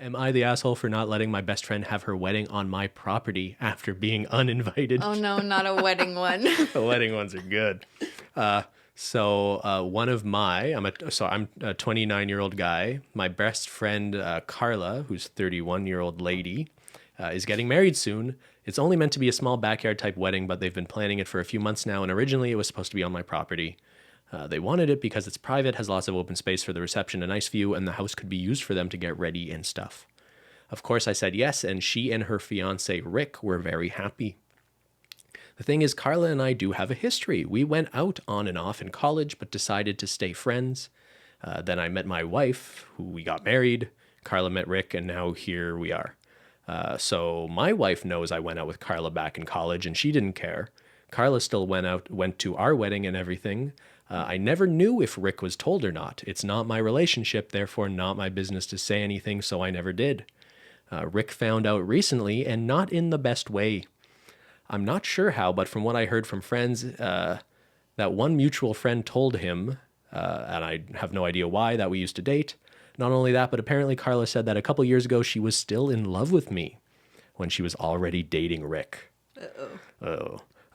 Am I the asshole for not letting my best friend have her wedding on my property after being uninvited? Oh no, not a wedding one. The wedding ones are good. One of my, I'm a 29-year-old guy. My best friend, Carla, who's 31-year-old lady, is getting married soon. It's only meant to be a small backyard type wedding, but they've been planning it for a few months now. And originally it was supposed to be on my property. They wanted it because it's private, has lots of open space for the reception, a nice view, and the house could be used for them to get ready and stuff. Of course, I said yes, and she and her fiance, Rick, were very happy. The thing is, Carla and I do have a history. We went out on and off in college, but decided to stay friends. Then I met my wife, who we got married. Carla met Rick, and now here we are. So my wife knows I went out with Carla back in college, and she didn't care. Carla still went to our wedding and everything. I never knew if Rick was told or not. It's not my relationship, therefore not my business to say anything, so I never did. Rick found out recently, and not in the best way. I'm not sure how, but from what I heard from friends, that one mutual friend told him, and I have no idea why, that we used to date. Not only that, but apparently Carla said that a couple years ago she was still in love with me when she was already dating Rick.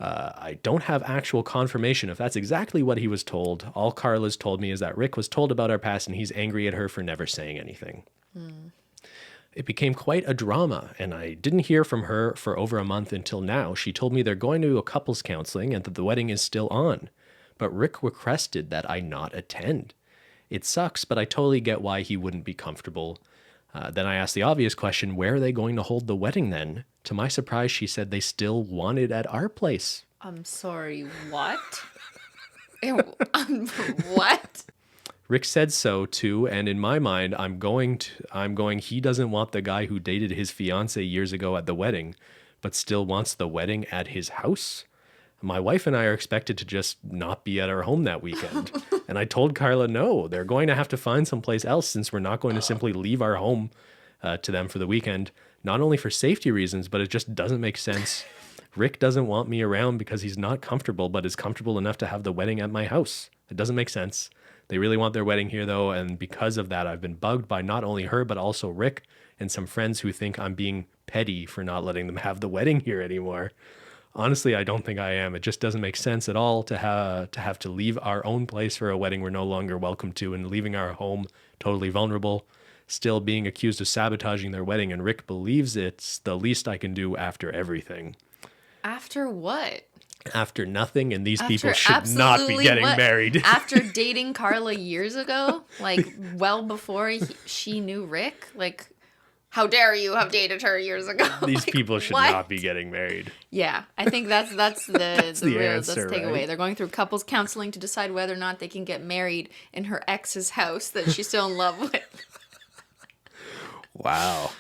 I don't have actual confirmation if that's exactly what he was told. All Carla's told me is that Rick was told about our past and he's angry at her for never saying anything. It became quite a drama, and I didn't hear from her for over a month until now. She told me they're going to a couples counseling and that the wedding is still on. But Rick requested that I not attend. It sucks, but I totally get why he wouldn't be comfortable. Then I asked the obvious question, where are they going to hold the wedding then? To my surprise, she said they still want it at our place. I'm sorry, what? What? Rick said so too, and in my mind, I'm going, he doesn't want the guy who dated his fiance years ago at the wedding, but still wants the wedding at his house. My wife and I are expected to just not be at our home that weekend. And I told Carla, no, they're going to have to find someplace else since we're not going to simply leave our home to them for the weekend, not only for safety reasons, but it just doesn't make sense. Rick doesn't want me around because he's not comfortable, but is comfortable enough to have the wedding at my house. It doesn't make sense. They really want their wedding here, though, and because of that, I've been bugged by not only her, but also Rick and some friends who think I'm being petty for not letting them have the wedding here anymore. Honestly, I don't think I am. It just doesn't make sense at all to have to leave our own place for a wedding we're no longer welcome to and leaving our home totally vulnerable, still being accused of sabotaging their wedding, and Rick believes it's the least I can do after everything. After what? After nothing, and these people should not be getting married. After dating Carla years ago? Like, well before she knew Rick? Like, how dare you have dated her years ago? These people should not be getting married. Yeah, I think that's the real answer, takeaway. right? They're going through couples counseling to decide whether or not they can get married in her ex's house that she's still in love with. Wow.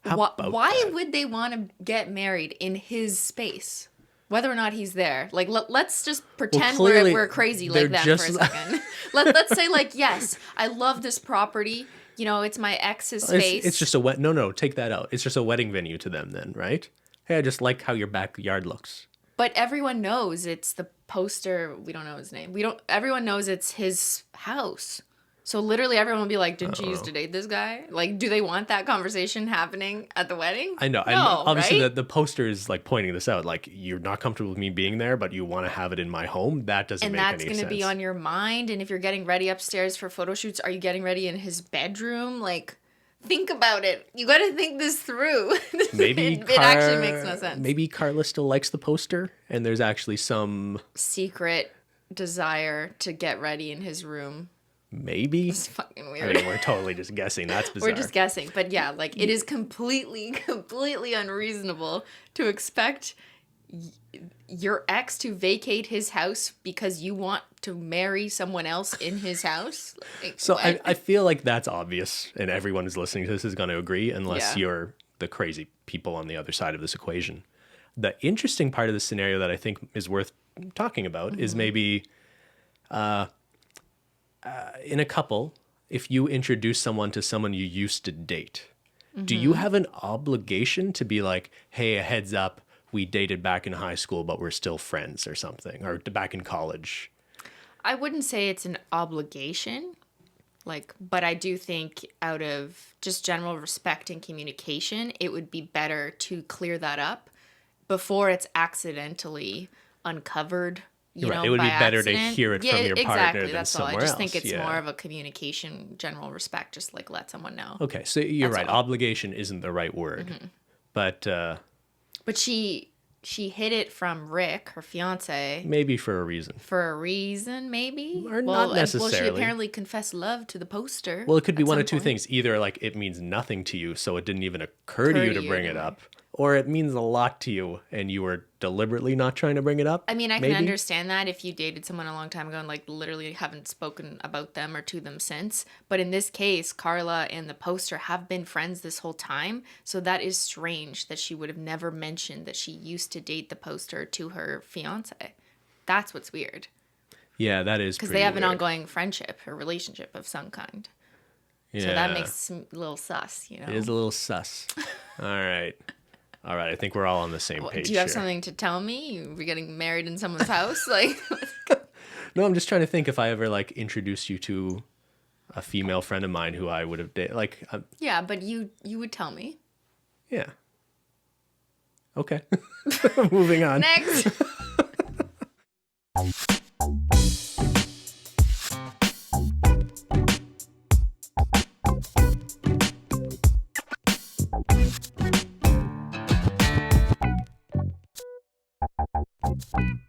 Why would they want to get married in his space? Whether or not he's there. Like, let's just pretend we're crazy like that for a second. Let's say, like, yes, I love this property. You know, it's my ex's space. It's just a No, take that out. It's just a wedding venue to them then, right? Hey, I just like how your backyard looks. But everyone knows it's the poster. We don't know his name. Everyone knows it's his house. So literally everyone will be like, didn't you used to date this guy? Like, do they want that conversation happening at the wedding? I know. No, obviously, right? the poster is like pointing this out. Like, you're not comfortable with me being there, but you want to have it in my home. That doesn't make any sense. And that's going to be on your mind. And if you're getting ready upstairs for photo shoots, are you getting ready in his bedroom? Like, think about it. You got to think this through. Maybe it actually makes no sense. Maybe Carla still likes the poster, and there's actually some secret desire to get ready in his room. Maybe. It's fucking weird. I mean, we're totally just guessing. That's bizarre. We're just guessing. But yeah, like, it is completely unreasonable to expect your ex to vacate his house because you want to marry someone else in his house. Like, so I feel like that's obvious, and everyone who's listening to this is going to agree, unless you're the crazy people on the other side of this equation. The interesting part of the scenario that I think is worth talking about is maybe... in a couple, if you introduce someone to someone you used to date, do you have an obligation to be like, hey, a heads up, we dated back in high school, but we're still friends or something, or back in college? I wouldn't say it's an obligation, Like, but I do think out of just general respect and communication, it would be better to clear that up before it's accidentally uncovered, you Right. know, It would by be better accident. to hear it Yeah, from your partner exactly. than That's all. I somewhere just else. think it's Yeah. more of a communication, general respect, just like let someone know. Okay, so you're That's right. all. Obligation isn't the right word. But But she hid it from Rick, her fiance, maybe for a reason. for a reason, maybe? Or not Well, well, she necessarily. apparently confessed love to the poster. Well, it could be at one some of two point. things. Either like it means nothing to you, so it didn't even occur to Occur you to to you bring it anyway. up, or it means a lot to you and you were deliberately not trying to bring it up. I mean, I maybe? can understand that if you dated someone a long time ago and like literally haven't spoken about them or to them since. But in this case, Carla and the poster have been friends this whole time. So that is strange that she would have never mentioned that she used to date the poster to her fiance. That's what's weird. Yeah, that is Because pretty they have an weird. ongoing friendship or relationship of some kind. Yeah. So that makes it a little sus, you know? It is a little sus. All right. All right. I think we're all on the same page. Do you have here. something to tell me? You were getting married in someone's house? Like, No, I'm just trying to think if I ever like introduced you to a female friend of mine who I would have dated. Like, yeah, but you would tell me. yeah. Okay. Moving on. Next.